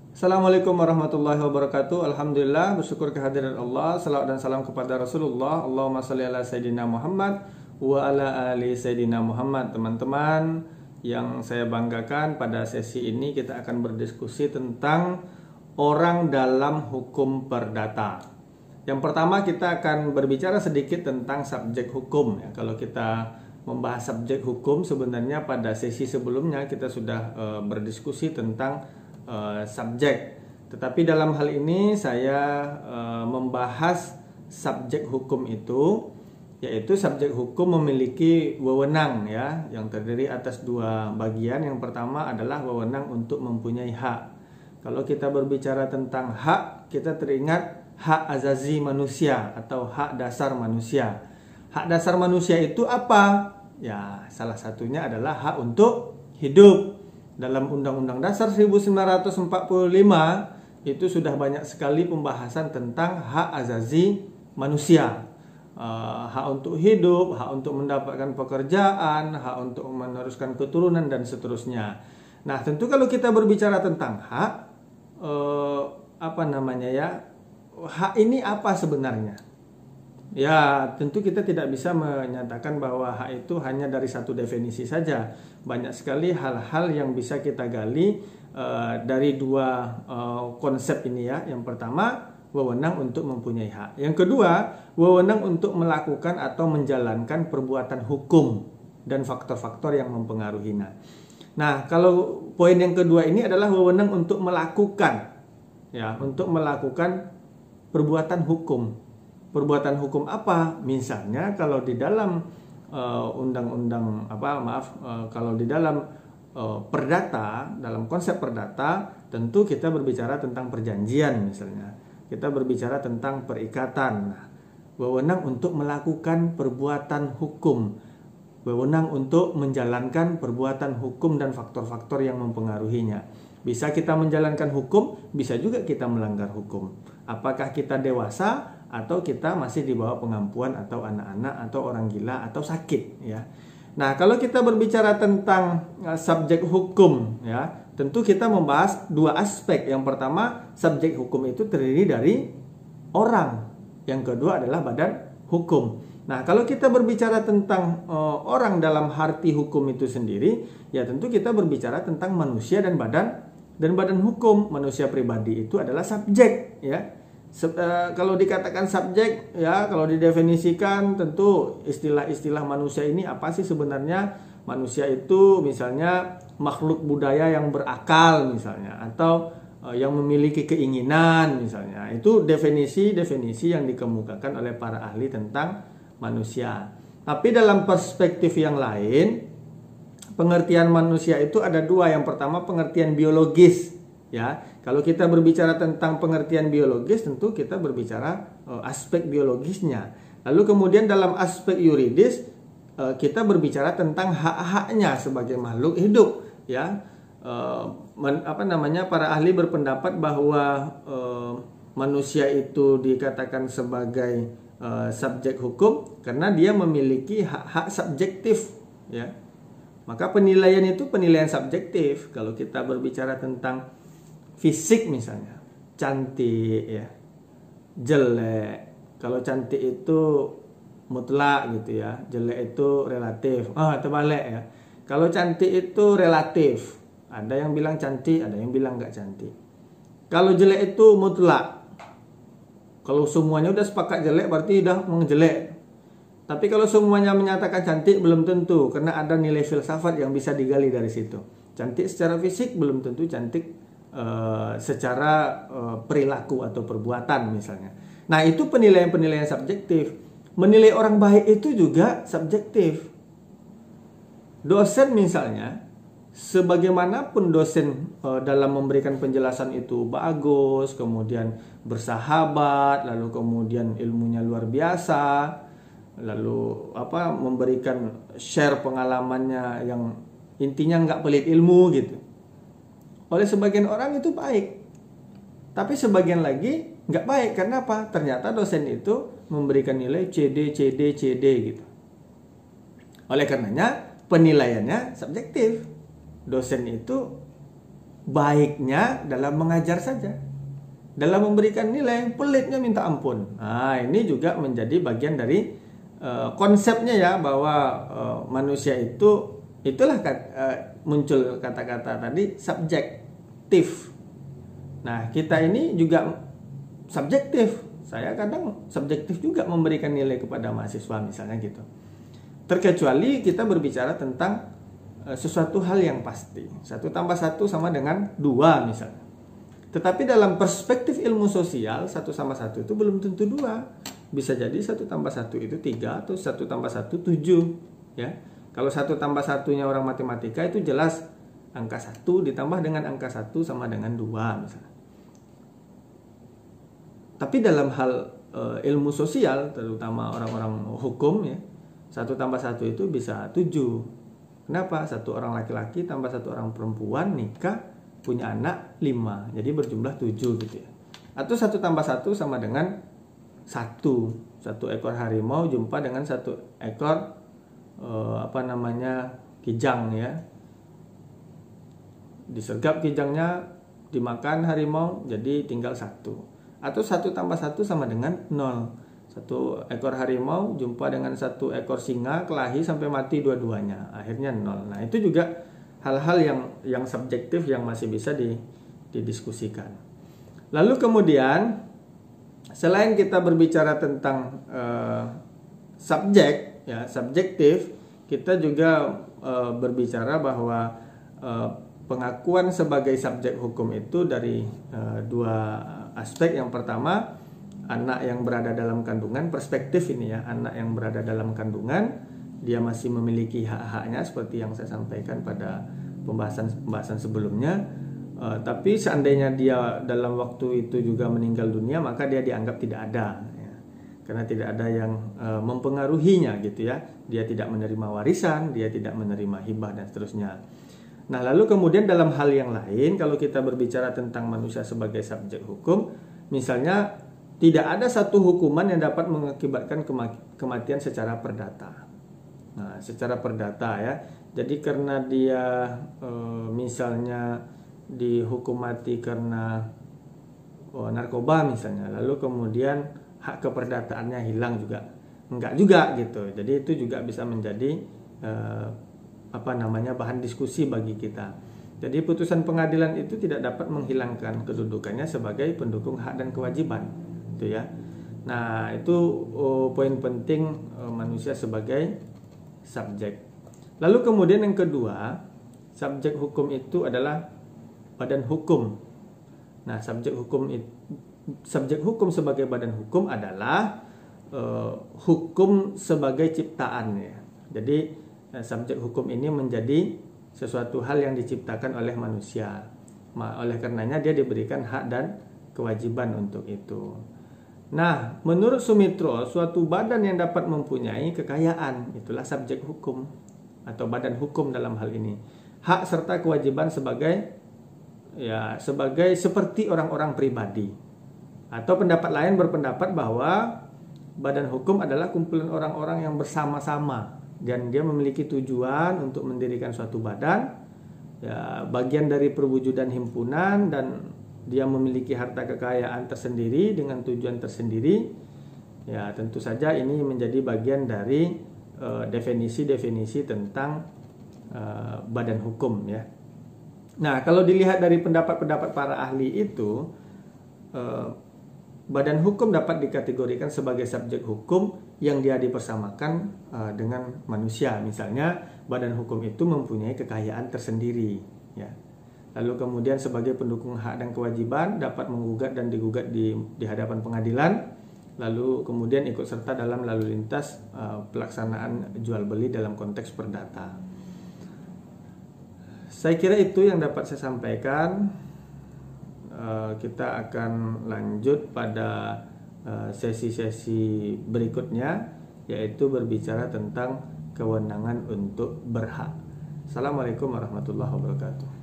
Assalamualaikum warahmatullahi wabarakatuh. Alhamdulillah, bersyukur kehadiran Allah. Salawat dan salam kepada Rasulullah. Allahumma shalli ala Sayyidina Muhammad wa ala ali Sayyidina Muhammad. Teman-teman yang saya banggakan, pada sesi ini kita akan berdiskusi tentang orang dalam hukum perdata. Yang pertama, kita akan berbicara sedikit tentang subjek hukum ya. Kalau kita membahas subjek hukum, sebenarnya pada sesi sebelumnya kita sudah berdiskusi tentang subjek. Tetapi dalam hal ini saya membahas subjek hukum itu, yaitu subjek hukum memiliki wewenang ya, yang terdiri atas dua bagian. Yang pertama adalah wewenang untuk mempunyai hak. Kalau kita berbicara tentang hak, kita teringat hak azazi manusia atau hak dasar manusia. Hak dasar manusia itu apa? Ya, salah satunya adalah hak untuk hidup. Dalam Undang-Undang Dasar 1945 itu sudah banyak sekali pembahasan tentang hak azazi manusia. Hak untuk hidup, hak untuk mendapatkan pekerjaan, hak untuk meneruskan keturunan dan seterusnya. Nah, tentu kalau kita berbicara tentang hak, hak ini apa sebenarnya? Ya, tentu kita tidak bisa menyatakan bahwa hak itu hanya dari satu definisi saja. Banyak sekali hal-hal yang bisa kita gali dari dua konsep ini ya. Yang pertama, wewenang untuk mempunyai hak. Yang kedua, wewenang untuk melakukan atau menjalankan perbuatan hukum dan faktor-faktor yang mempengaruhinya. Nah, kalau poin yang kedua ini adalah wewenang untuk melakukan, ya, untuk melakukan perbuatan hukum. Perbuatan hukum apa? Misalnya kalau di dalam kalau di dalam perdata, dalam konsep perdata, tentu kita berbicara tentang perjanjian misalnya. Kita berbicara tentang perikatan. Nah, wewenang untuk melakukan perbuatan hukum. Wewenang untuk menjalankan perbuatan hukum dan faktor-faktor yang mempengaruhinya. Bisa kita menjalankan hukum, bisa juga kita melanggar hukum. Apakah kita dewasa atau kita masih di bawah pengampuan, atau anak-anak, atau orang gila, atau sakit ya. Nah, kalau kita berbicara tentang subjek hukum ya, tentu kita membahas dua aspek. Yang pertama, subjek hukum itu terdiri dari orang. Yang kedua adalah badan hukum. Nah, kalau kita berbicara tentang orang dalam arti hukum itu sendiri, ya tentu kita berbicara tentang manusia dan badan hukum. Manusia pribadi itu adalah subjek ya. Kalau dikatakan subjek ya, kalau didefinisikan tentu istilah-istilah manusia ini apa sih sebenarnya? Manusia itu misalnya makhluk budaya yang berakal misalnya, atau yang memiliki keinginan misalnya. Itu definisi-definisi yang dikemukakan oleh para ahli tentang manusia. Tapi dalam perspektif yang lain, pengertian manusia itu ada dua. Yang pertama, pengertian biologis ya. Kalau kita berbicara tentang pengertian biologis, tentu kita berbicara aspek biologisnya. Lalu kemudian dalam aspek yuridis, kita berbicara tentang hak-haknya sebagai makhluk hidup ya. Para ahli berpendapat bahwa manusia itu dikatakan sebagai subjek hukum karena dia memiliki hak-hak subjektif ya. Maka penilaian itu penilaian subjektif. Kalau kita berbicara tentang fisik misalnya, cantik ya, jelek. Kalau cantik itu mutlak gitu ya, jelek itu relatif. Terbalik ya. Kalau cantik itu relatif. Ada yang bilang cantik, ada yang bilang nggak cantik. Kalau jelek itu mutlak. Kalau semuanya udah sepakat jelek, berarti udah jelek. Tapi kalau semuanya menyatakan cantik, belum tentu, karena ada nilai filsafat yang bisa digali dari situ. Cantik secara fisik belum tentu cantik secara perilaku atau perbuatan misalnya. Nah, itu penilaian-penilaian subjektif. Menilai orang baik itu juga subjektif. Dosen misalnya, sebagaimanapun dosen dalam memberikan penjelasan itu bagus, kemudian bersahabat, lalu kemudian ilmunya luar biasa, lalu memberikan share pengalamannya yang intinya nggak pelit ilmu gitu. Oleh sebagian orang itu baik, tapi sebagian lagi nggak baik. Karena apa? Ternyata dosen itu memberikan nilai CD gitu. Oleh karenanya penilaiannya subjektif. Dosen itu baiknya dalam mengajar saja, dalam memberikan nilai, pelitnya minta ampun. Nah, ini juga menjadi bagian dari konsepnya ya, bahwa manusia itulah muncul kata-kata tadi subjektif. Nah, kita ini juga subjektif. Saya kadang subjektif juga memberikan nilai kepada mahasiswa misalnya gitu. Terkecuali kita berbicara tentang sesuatu hal yang pasti. 1 tambah 1 sama dengan 2 misalnya. Tetapi dalam perspektif ilmu sosial, 1 sama 1 itu belum tentu 2. Bisa jadi 1 tambah 1 itu 3 atau 1 tambah 1 7. Ya. Kalau 1 tambah 1-nya orang matematika itu jelas angka 1 ditambah dengan angka 1 sama dengan 2 misalnya. Tapi dalam hal ilmu sosial, terutama orang-orang hukum ya, 1 tambah 1 itu bisa 7. Kenapa? 1 orang laki-laki tambah 1 orang perempuan nikah punya anak 5. Jadi berjumlah 7 gitu ya. Atau 1 tambah 1 sama dengan 1. 1 ekor harimau jumpa dengan 1 ekor kijang ya. Disergap kijangnya, dimakan harimau, jadi tinggal 1. Atau 1 tambah 1 sama dengan 0. 1 ekor harimau jumpa dengan 1 ekor singa, kelahi sampai mati dua-duanya, akhirnya 0. Nah, itu juga hal-hal yang subjektif yang masih bisa didiskusikan. Lalu kemudian selain kita berbicara tentang subjek ya, subjektif, kita juga berbicara bahwa pengakuan sebagai subjek hukum itu dari 2 aspek. Yang pertama, anak yang berada dalam kandungan, perspektif ini ya, anak yang berada dalam kandungan, dia masih memiliki hak-haknya seperti yang saya sampaikan pada pembahasan sebelumnya. Tapi seandainya dia dalam waktu itu juga meninggal dunia, maka dia dianggap tidak ada ya. Karena tidak ada yang mempengaruhinya gitu ya. Dia tidak menerima warisan, dia tidak menerima hibah dan seterusnya. Nah, lalu kemudian dalam hal yang lain, kalau kita berbicara tentang manusia sebagai subjek hukum, misalnya tidak ada satu hukuman yang dapat mengakibatkan kematian secara perdata. Nah, secara perdata ya. Jadi karena dia misalnya dihukum mati karena narkoba misalnya, lalu kemudian hak keperdataannya hilang juga. Enggak juga gitu. Jadi itu juga bisa menjadi bahan diskusi bagi kita. Jadi putusan pengadilan itu tidak dapat menghilangkan kedudukannya sebagai pendukung hak dan kewajiban, gitu ya. Nah, itu poin penting manusia sebagai subjek. Lalu kemudian yang kedua, subjek hukum itu adalah badan hukum. Nah, subjek hukum sebagai badan hukum adalah hukum sebagai ciptaan ya. Jadi subjek hukum ini menjadi sesuatu hal yang diciptakan oleh manusia. Oleh karenanya dia diberikan hak dan kewajiban untuk itu. Nah, menurut Sumitro, suatu badan yang dapat mempunyai kekayaan itulah subjek hukum atau badan hukum dalam hal ini. Hak serta kewajiban sebagai seperti orang-orang pribadi. Atau pendapat lain berpendapat bahwa badan hukum adalah kumpulan orang-orang yang bersama-sama dan dia memiliki tujuan untuk mendirikan suatu badan ya, bagian dari perwujudan himpunan, dan dia memiliki harta kekayaan tersendiri dengan tujuan tersendiri ya. Tentu saja ini menjadi bagian dari definisi-definisi tentang badan hukum ya. Nah, kalau dilihat dari pendapat-pendapat para ahli itu, badan hukum dapat dikategorikan sebagai subjek hukum yang dia dipersamakan dengan manusia. Misalnya badan hukum itu mempunyai kekayaan tersendiri ya. Lalu kemudian sebagai pendukung hak dan kewajiban dapat menggugat dan digugat di hadapan pengadilan. Lalu kemudian ikut serta dalam lalu lintas pelaksanaan jual beli dalam konteks perdata. Saya kira itu yang dapat saya sampaikan. Kita akan lanjut pada sesi-sesi berikutnya, yaitu berbicara tentang kewenangan untuk berhak. Assalamualaikum warahmatullahi wabarakatuh.